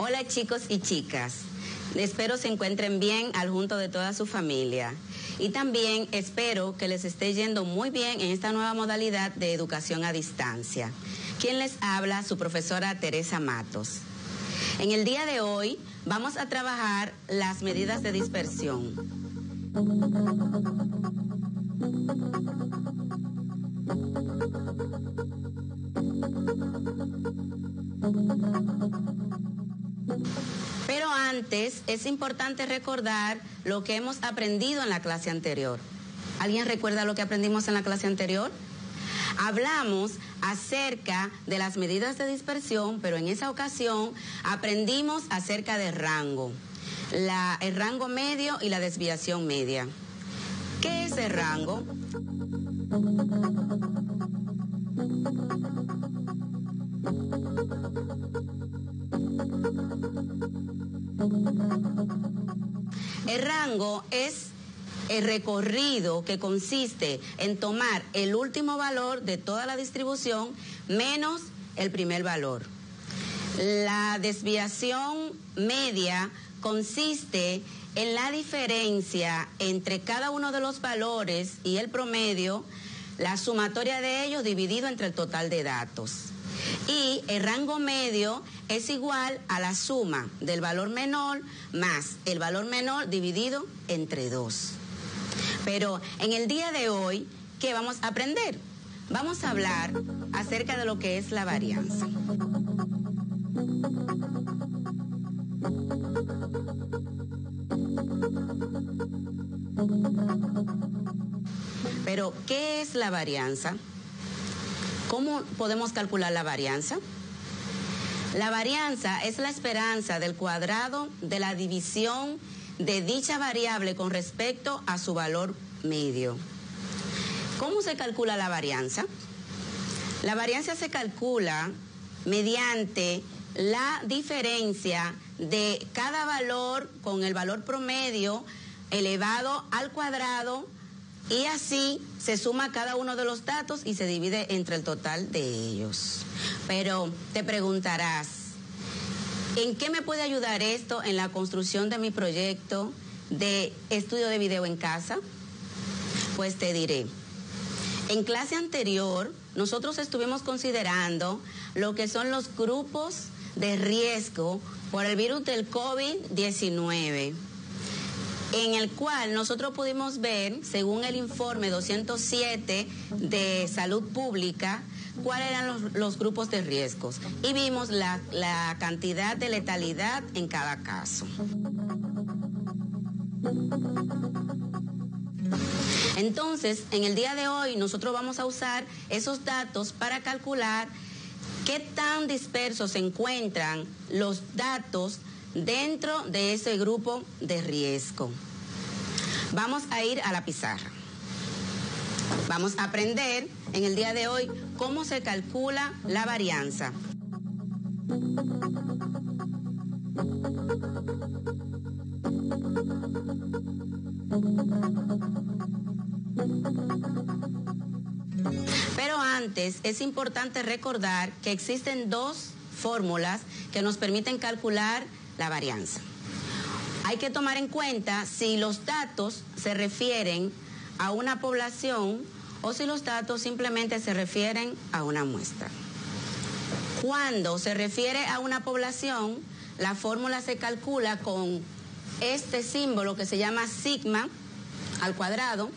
Hola chicos y chicas, espero se encuentren bien al junto de toda su familia y también espero que les esté yendo muy bien en esta nueva modalidad de educación a distancia. Quien les habla, su profesora Teresa Matos. En el día de hoy vamos a trabajar las medidas de dispersión. Pero antes es importante recordar lo que hemos aprendido en la clase anterior. ¿Alguien recuerda lo que aprendimos en la clase anterior? Hablamos acerca de las medidas de dispersión, pero en esa ocasión aprendimos acerca del rango, el rango medio y la desviación media. ¿Qué es el rango? El rango es el recorrido que consiste en tomar el último valor de toda la distribución menos el primer valor. La desviación media consiste en la diferencia entre cada uno de los valores y el promedio, la sumatoria de ellos dividido entre el total de datos. Y el rango medio es igual a la suma del valor menor más el valor menor dividido entre 2. Pero en el día de hoy, ¿qué vamos a aprender? Vamos a hablar acerca de lo que es la varianza. Pero, ¿qué es la varianza? ¿Cómo podemos calcular la varianza? La varianza es la esperanza del cuadrado de la división de dicha variable con respecto a su valor medio. ¿Cómo se calcula la varianza? La varianza se calcula mediante la diferencia de cada valor con el valor promedio elevado al cuadrado, y así se suma cada uno de los datos y se divide entre el total de ellos. Pero te preguntarás, ¿en qué me puede ayudar esto en la construcción de mi proyecto de estudio de video en casa? Pues te diré. En clase anterior, nosotros estuvimos considerando lo que son los grupos de riesgo por el virus del COVID-19. En el cual nosotros pudimos ver, según el informe 207 de Salud Pública, cuáles eran los grupos de riesgos. Y vimos la cantidad de letalidad en cada caso. Entonces, en el día de hoy, nosotros vamos a usar esos datos para calcular qué tan dispersos se encuentran los datos dentro de ese grupo de riesgo. Vamos a ir a la pizarra. Vamos a aprender en el día de hoy cómo se calcula la varianza. Pero antes es importante recordar que existen dos fórmulas que nos permiten calcular la varianza. Hay que tomar en cuenta si los datos se refieren a una población o si los datos simplemente se refieren a una muestra. Cuando se refiere a una población, la fórmula se calcula con este símbolo que se llama sigma al cuadrado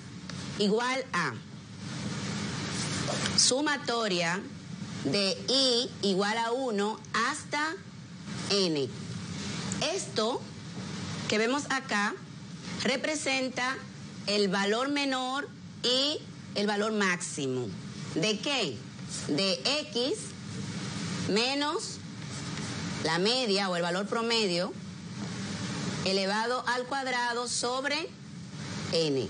igual a sumatoria de i igual a 1 hasta n. Esto que vemos acá representa el valor menor y el valor máximo. ¿De qué? De x menos la media o el valor promedio elevado al cuadrado sobre n.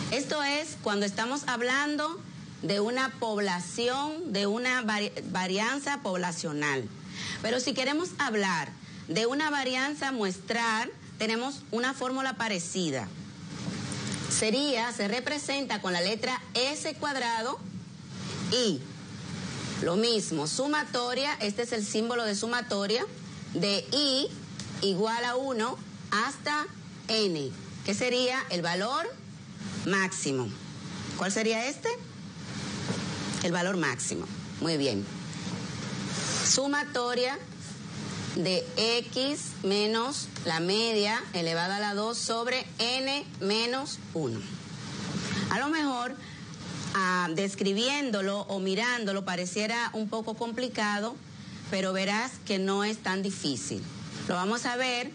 Esto es cuando estamos hablando de una población, de una varianza poblacional. Pero si queremos hablar de una varianza muestral, tenemos una fórmula parecida. Se representa con la letra S cuadrado y lo mismo, sumatoria, este es el símbolo de sumatoria, de I igual a 1 hasta N, que sería el valor máximo. ¿Cuál sería este? El valor máximo. Muy bien. Sumatoria de X menos la media elevada a la 2 sobre N menos 1. A lo mejor, describiéndolo o mirándolo pareciera un poco complicado, pero verás que no es tan difícil. Lo vamos a ver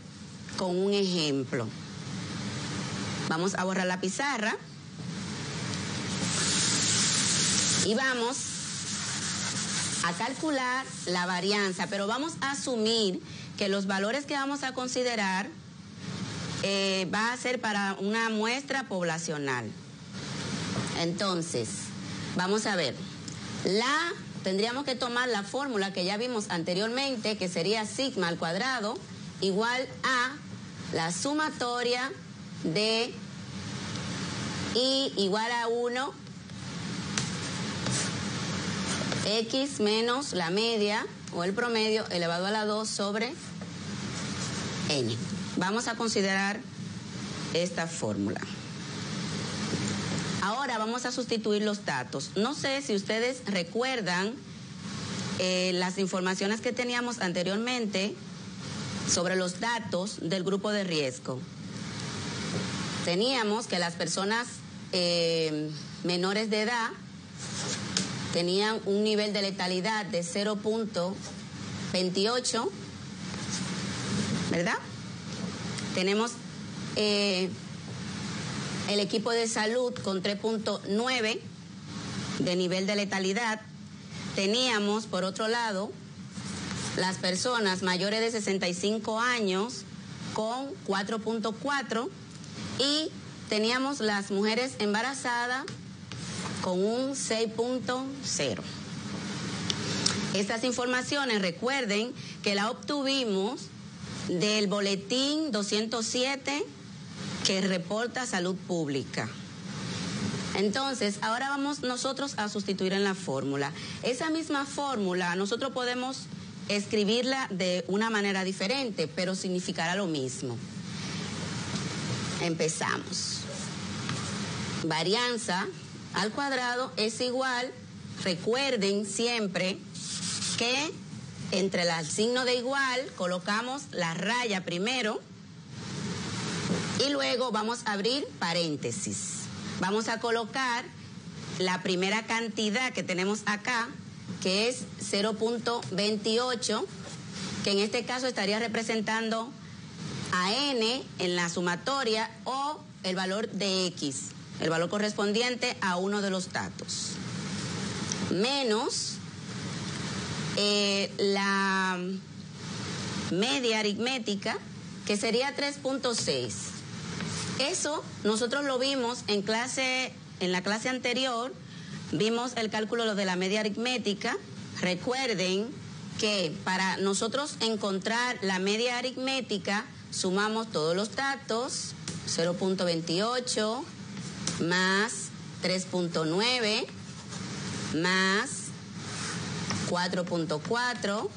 con un ejemplo. Vamos a borrar la pizarra y vamos a calcular la varianza, pero vamos a asumir que los valores que vamos a considerar va a ser para una muestra poblacional. Entonces, vamos a ver, tendríamos que tomar la fórmula que ya vimos anteriormente, que sería sigma al cuadrado igual a la sumatoria de I igual a 1 X menos la media o el promedio elevado a la 2 sobre N. Vamos a considerar esta fórmula. Ahora vamos a sustituir los datos. No sé si ustedes recuerdan las informaciones que teníamos anteriormente sobre los datos del grupo de riesgo. Teníamos que las personas menores de edad tenían un nivel de letalidad de 0.28, ¿verdad? Tenemos el equipo de salud con 3.9 de nivel de letalidad. Teníamos, por otro lado, las personas mayores de 65 años con 4.4 y teníamos las mujeres embarazadas con un 6.0. Estas informaciones, recuerden que la obtuvimos del boletín 207 que reporta Salud Pública. Entonces, ahora vamos nosotros a sustituir en la fórmula. Esa misma fórmula nosotros podemos escribirla de una manera diferente, pero significará lo mismo. Empezamos. Varianza al cuadrado es igual, recuerden siempre que entre el signo de igual colocamos la raya primero y luego vamos a abrir paréntesis. Vamos a colocar la primera cantidad que tenemos acá, que es 0.28, que en este caso estaría representando a N en la sumatoria o el valor de X, el valor correspondiente a uno de los datos, menos la media aritmética, que sería 3.6. Eso nosotros lo vimos en la clase anterior, vimos el cálculo de la media aritmética. Recuerden que para nosotros encontrar la media aritmética sumamos todos los datos, 0.28 más 3.9 más 4.4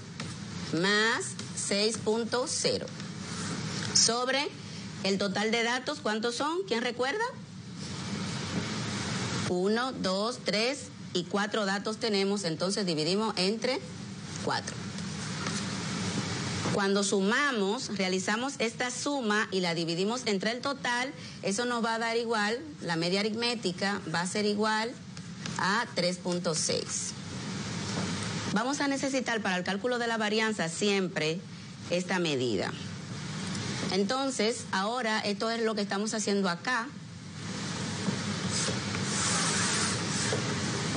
más 6.0 sobre el total de datos. ¿Cuántos son? ¿Quién recuerda? 1, 2, 3 y 4 datos tenemos, entonces dividimos entre 4. Cuando sumamos, realizamos esta suma y la dividimos entre el total, eso nos va a dar igual, la media aritmética va a ser igual a 3.6. Vamos a necesitar para el cálculo de la varianza siempre esta medida. Entonces, ahora esto es lo que estamos haciendo acá.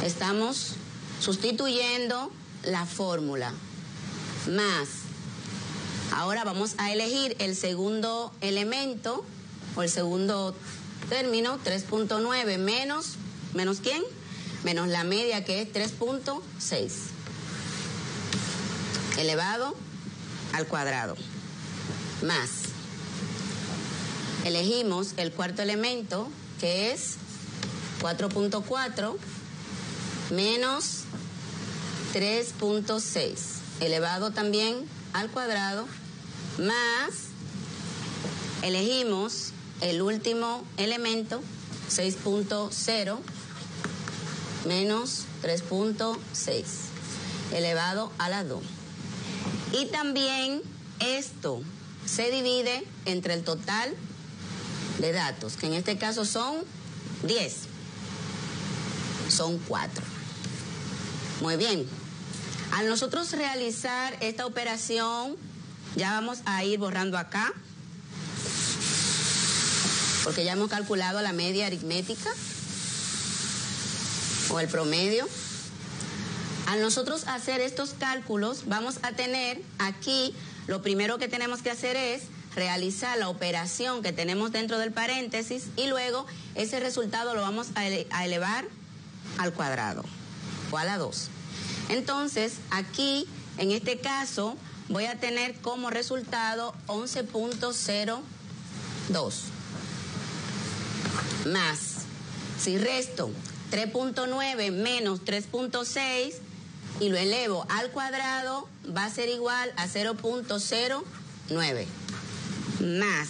Estamos sustituyendo la fórmula más. Ahora vamos a elegir el segundo elemento o el segundo término, 3.9 menos ¿quién? Menos la media, que es 3.6 elevado al cuadrado, más. Elegimos el cuarto elemento, que es 4.4 menos 3.6 elevado también al cuadrado más, elegimos el último elemento, 6.0 menos 3.6 elevado a la 2. Y también esto se divide entre el total de datos, que en este caso son 10. Son 4. Muy bien. Al nosotros realizar esta operación, ya vamos a ir borrando acá, porque ya hemos calculado la media aritmética o el promedio. Al nosotros hacer estos cálculos, vamos a tener aquí, lo primero que tenemos que hacer es realizar la operación que tenemos dentro del paréntesis y luego ese resultado lo vamos a elevar al cuadrado o a la 2. Entonces, aquí, en este caso, voy a tener como resultado 11.02 más, si resto 3.9 menos 3.6 y lo elevo al cuadrado, va a ser igual a 0.09 más,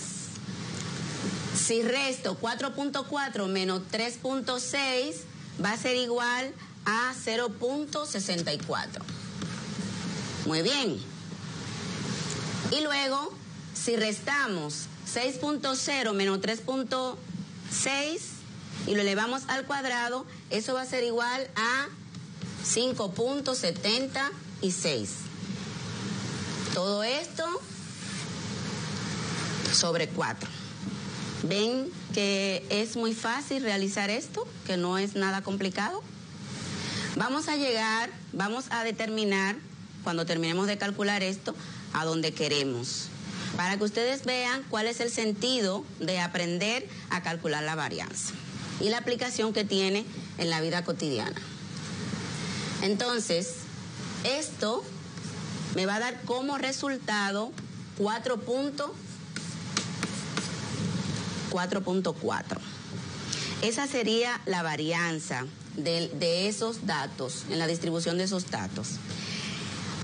si resto 4.4 menos 3.6 va a ser igual a 0.64. Muy bien. Y luego, si restamos 6.0 menos 3.6 y lo elevamos al cuadrado, eso va a ser igual a 5.76. Todo esto sobre 4. ¿Ven que es muy fácil realizar esto? Que no es nada complicado. Vamos a determinar, cuando terminemos de calcular esto, a donde queremos, para que ustedes vean cuál es el sentido de aprender a calcular la varianza y la aplicación que tiene en la vida cotidiana. Entonces, esto me va a dar como resultado 4.4. Esa sería la varianza de esos datos, en la distribución de esos datos.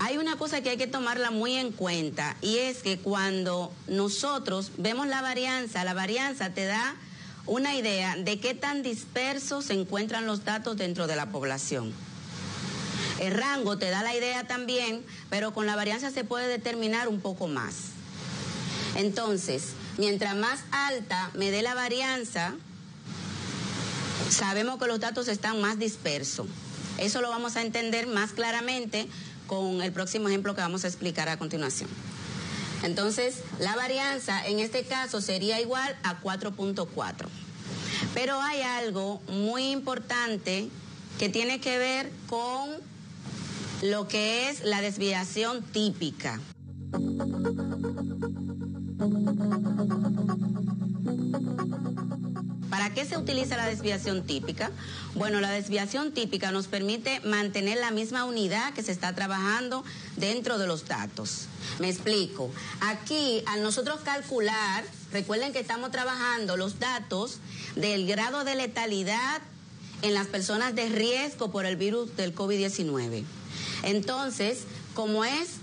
Hay una cosa que hay que tomarla muy en cuenta, y es que cuando nosotros vemos la varianza te da una idea de qué tan dispersos se encuentran los datos dentro de la población. El rango te da la idea también, pero con la varianza se puede determinar un poco más. Entonces, mientras más alta me dé la varianza, sabemos que los datos están más dispersos. Eso lo vamos a entender más claramente con el próximo ejemplo que vamos a explicar a continuación. Entonces, la varianza en este caso sería igual a 4.4. Pero hay algo muy importante que tiene que ver con lo que es la desviación típica. ¿Para qué se utiliza la desviación típica? Bueno, la desviación típica nos permite mantener la misma unidad que se está trabajando dentro de los datos. Me explico. Aquí, al nosotros calcular, recuerden que estamos trabajando los datos del grado de letalidad en las personas de riesgo por el virus del COVID-19. Entonces, como es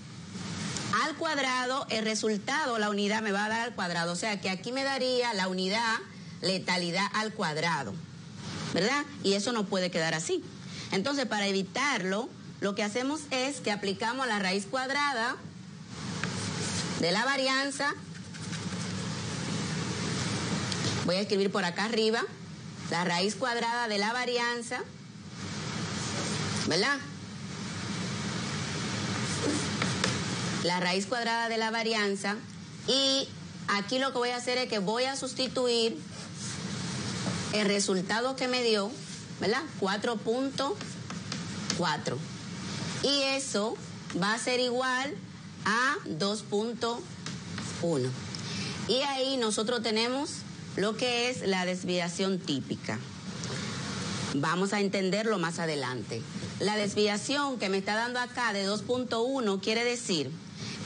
al cuadrado, el resultado, la unidad me va a dar al cuadrado. O sea, que aquí me daría la unidad letalidad al cuadrado, ¿verdad? Y eso no puede quedar así. Entonces, para evitarlo, lo que hacemos es que aplicamos la raíz cuadrada de la varianza. Voy a escribir por acá arriba la raíz cuadrada de la varianza, ¿verdad? La raíz cuadrada de la varianza, y aquí lo que voy a hacer es que voy a sustituir el resultado que me dio, ¿verdad? 4.4. Y eso va a ser igual a 2.1. Y ahí nosotros tenemos lo que es la desviación típica. Vamos a entenderlo más adelante. La desviación que me está dando acá de 2.1 quiere decir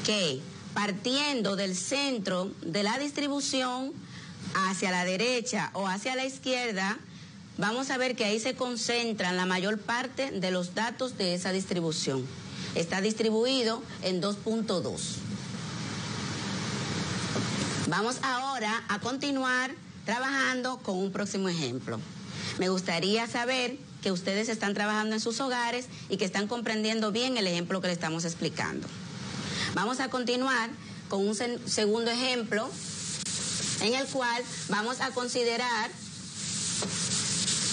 que partiendo del centro de la distribución hacia la derecha o hacia la izquierda, vamos a ver que ahí se concentran la mayor parte de los datos de esa distribución. está distribuido en 2.2. Vamos ahora a continuar trabajando con un próximo ejemplo. Me gustaría saber que ustedes están trabajando en sus hogares y que están comprendiendo bien el ejemplo que le estamos explicando. Vamos a continuar con un segundo ejemplo en el cual vamos a considerar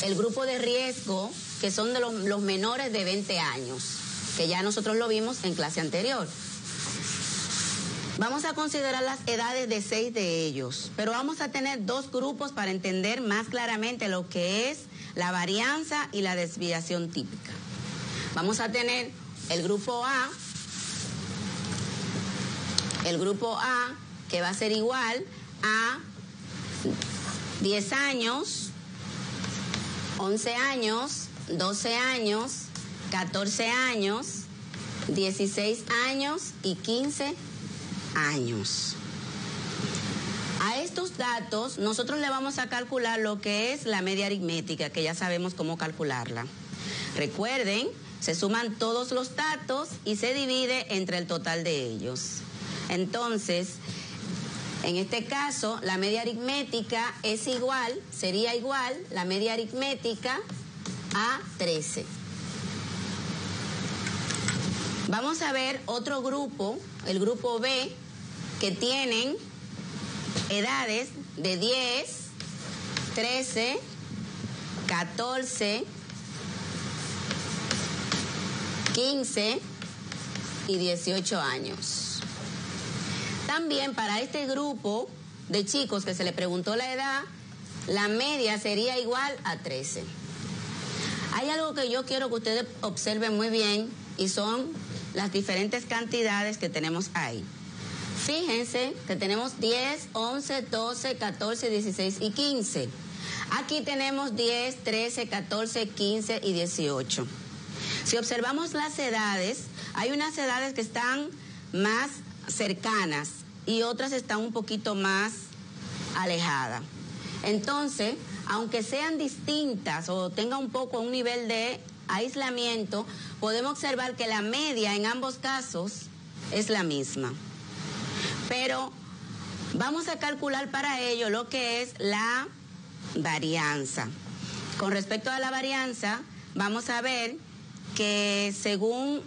el grupo de riesgo, que son de los menores de 20 años, que ya nosotros lo vimos en clase anterior. Vamos a considerar las edades de 6 de ellos, pero vamos a tener dos grupos para entender más claramente lo que es la varianza y la desviación típica. Vamos a tener el grupo A que va a ser igual a 10 años, 11 años, 12 años, 14 años, 16 años y 15 años. A estos datos nosotros le vamos a calcular lo que es la media aritmética, que ya sabemos cómo calcularla. Recuerden, se suman todos los datos y se divide entre el total de ellos. Entonces, en este caso, la media aritmética sería igual la media aritmética a 13. Vamos a ver otro grupo, el grupo B, que tienen edades de 10, 13, 14, 15 y 18 años. También para este grupo de chicos que se le preguntó la edad, la media sería igual a 13. Hay algo que yo quiero que ustedes observen muy bien y son las diferentes cantidades que tenemos ahí. Fíjense que tenemos 10, 11, 12, 14, 16 y 15. Aquí tenemos 10, 13, 14, 15 y 18. Si observamos las edades, hay unas edades que están más cercanas y otras están un poquito más alejadas. Entonces, aunque sean distintas o tengan un nivel de aislamiento, podemos observar que la media en ambos casos es la misma. Pero vamos a calcular para ello lo que es la varianza. Con respecto a la varianza, vamos a ver que según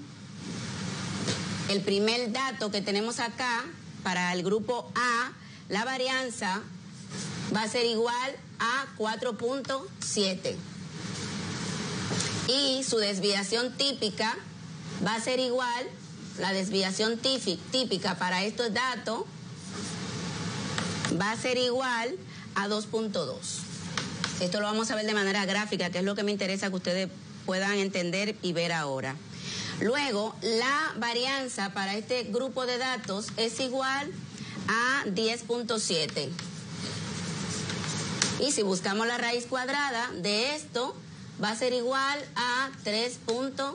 el primer dato que tenemos acá, para el grupo A, la varianza va a ser igual a 4.7. Y su desviación típica va a ser igual, la desviación típica para estos datos va a ser igual a 2.2. Esto lo vamos a ver de manera gráfica, que es lo que me interesa que ustedes puedan entender y ver ahora. Luego, la varianza para este grupo de datos es igual a 10.7. Y si buscamos la raíz cuadrada de esto, va a ser igual a 3.3.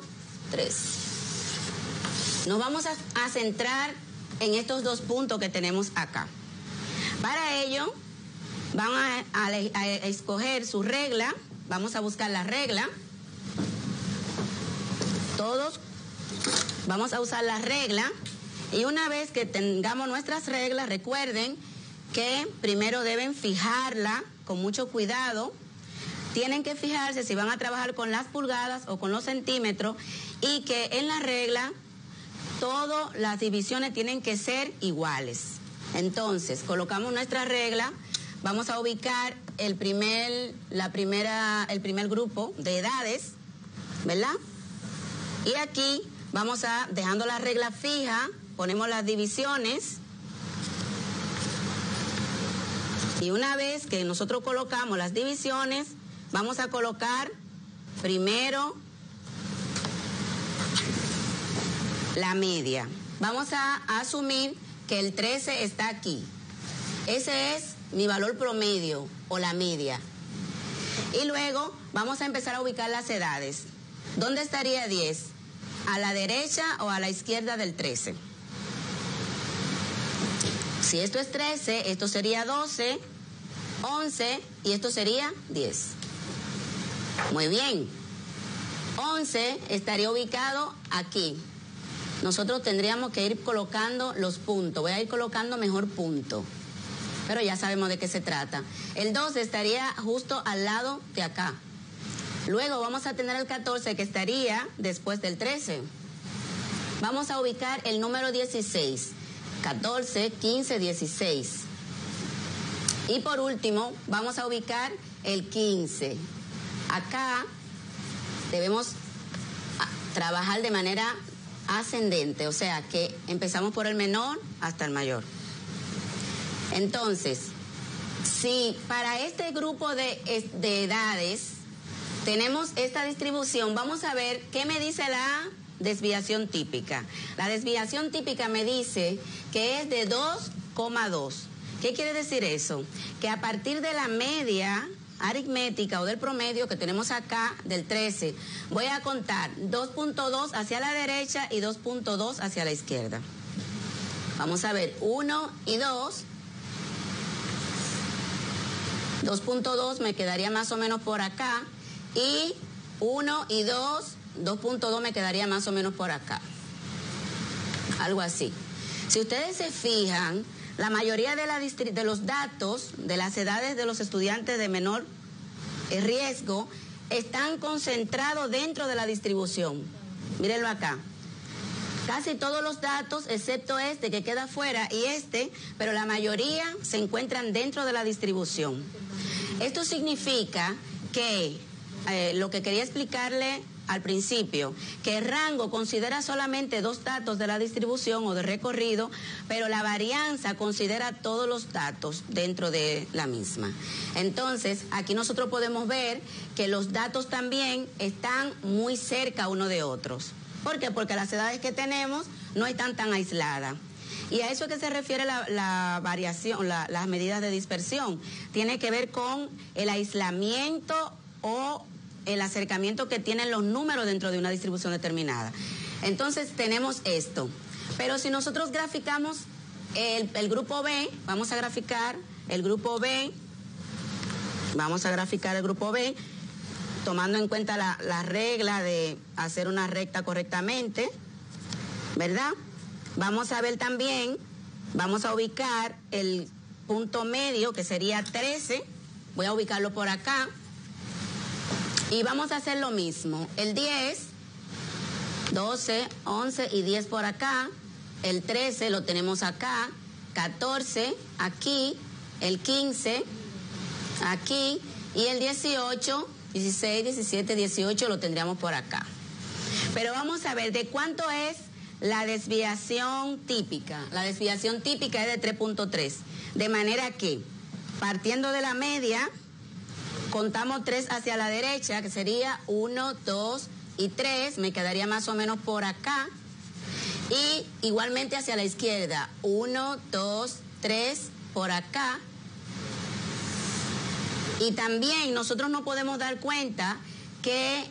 Nos vamos a centrar en estos dos puntos que tenemos acá. Para ello, van a escoger su regla. Vamos a buscar la regla. Todos vamos a usar la regla. Y una vez que tengamos nuestras reglas, recuerden que primero deben fijarla con mucho cuidado. Tienen que fijarse si van a trabajar con las pulgadas o con los centímetros, y que en la regla todas las divisiones tienen que ser iguales. Entonces, colocamos nuestra regla, vamos a ubicar el primer grupo de edades, ¿verdad? Y aquí vamos dejando la regla fija, ponemos las divisiones. Y una vez que nosotros colocamos las divisiones, vamos a colocar primero la media. Vamos a asumir que el 13 está aquí. Ese es mi valor promedio o la media. Y luego vamos a empezar a ubicar las edades. ¿Dónde estaría 10? ¿A la derecha o a la izquierda del 13? Si esto es 13, esto sería 12, 11 y esto sería 10. Muy bien. 11 estaría ubicado aquí. nosotros tendríamos que ir colocando los puntos. Voy a ir colocando mejor punto, pero ya sabemos de qué se trata. El 12 estaría justo al lado de acá. Luego vamos a tener el 14 que estaría después del 13. Vamos a ubicar el número 16. 14, 15, 16. Y por último, vamos a ubicar el 15. Acá debemos trabajar de manera ascendente, o sea que empezamos por el menor hasta el mayor. Entonces, si para este grupo de edades tenemos esta distribución, vamos a ver qué me dice la desviación típica. La desviación típica me dice que es de 2,2. ¿Qué quiere decir eso? Que a partir de la media aritmética o del promedio que tenemos acá del 13, voy a contar 2.2 hacia la derecha y 2.2 hacia la izquierda. Vamos a ver 1 y 2. 2.2 me quedaría más o menos por acá y 1 y 2, 2.2 me quedaría más o menos por acá. Algo así. Si ustedes se fijan, la mayoría de los datos de las edades de los estudiantes de menor riesgo están concentrados dentro de la distribución. Mírenlo acá. Casi todos los datos, excepto este que queda fuera y este, pero la mayoría se encuentran dentro de la distribución. Esto significa que lo que quería explicarle al principio, que el rango considera solamente 2 datos de la distribución o de recorrido, pero la varianza considera todos los datos dentro de la misma. Entonces, aquí nosotros podemos ver que los datos también están muy cerca uno de otros. ¿Por qué? Porque las edades que tenemos no están tan aisladas. Y a eso es que se refiere la variación, las medidas de dispersión. Tiene que ver con el aislamiento o el acercamiento que tienen los números dentro de una distribución determinada. Entonces tenemos esto. Pero si nosotros graficamos el grupo B, vamos a graficar el grupo B, tomando en cuenta la regla de hacer una recta correctamente, ¿verdad? Vamos a ver también, vamos a ubicar el punto medio, que sería 13, voy a ubicarlo por acá, y vamos a hacer lo mismo, el 10, 12, 11 y 10 por acá, el 13 lo tenemos acá, 14 aquí, el 15 aquí, y el 18, 16, 17, 18 lo tendríamos por acá. Pero vamos a ver de cuánto es la desviación típica. La desviación típica es de 3.3. De manera que, partiendo de la media, contamos 3 hacia la derecha, que sería 1, 2 y 3. Me quedaría más o menos por acá. Y igualmente hacia la izquierda, 1, 2, 3 por acá. Y también nosotros no podemos dar cuenta que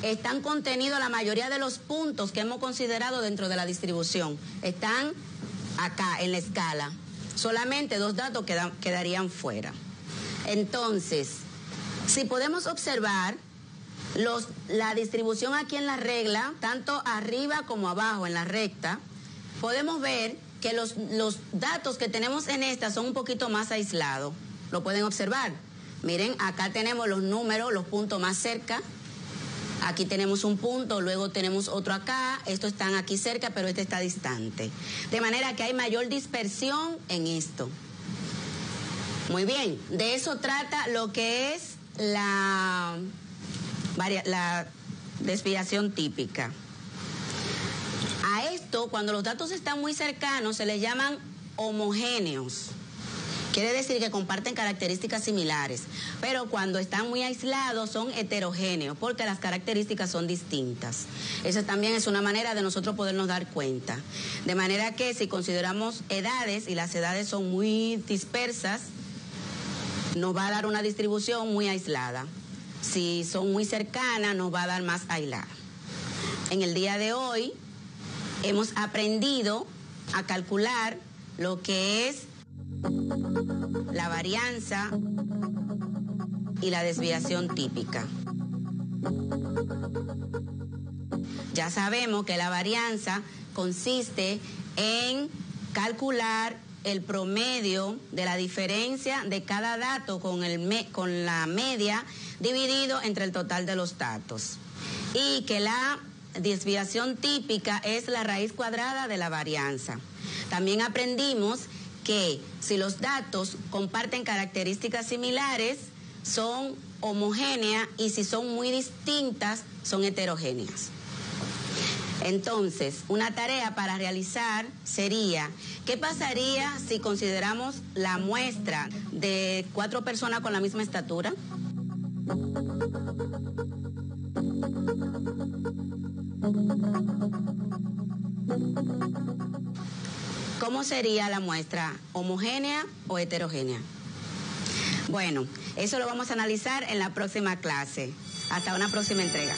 están contenidos la mayoría de los puntos que hemos considerado dentro de la distribución. Están acá en la escala. Solamente 2 datos quedarían fuera. Entonces, si podemos observar la distribución aquí en la regla, tanto arriba como abajo en la recta, podemos ver que los datos que tenemos en esta son un poquito más aislados. Lo pueden observar. Miren, acá tenemos los números, los puntos más cerca. Aquí tenemos un punto, luego tenemos otro acá. Estos están aquí cerca, pero este está distante. De manera que hay mayor dispersión en esto. Muy bien, de eso trata lo que es la desviación típica. A esto, cuando los datos están muy cercanos, se les llaman homogéneos. Quiere decir que comparten características similares, pero cuando están muy aislados son heterogéneos, porque las características son distintas. Esa también es una manera de nosotros podernos dar cuenta. De manera que si consideramos edades, y las edades son muy dispersas, nos va a dar una distribución muy aislada. Si son muy cercanas, nos va a dar más aislada. En el día de hoy hemos aprendido a calcular lo que es la varianza y la desviación típica. Ya sabemos que la varianza consiste en calcular el promedio de la diferencia de cada dato con la media dividido entre el total de los datos. Y que la desviación típica es la raíz cuadrada de la varianza. También aprendimos que si los datos comparten características similares, son homogéneas, y si son muy distintas, son heterogéneas. Entonces, una tarea para realizar sería, ¿qué pasaría si consideramos la muestra de 4 personas con la misma estatura? ¿Cómo sería la muestra? ¿Homogénea o heterogénea? Bueno, eso lo vamos a analizar en la próxima clase. Hasta una próxima entrega.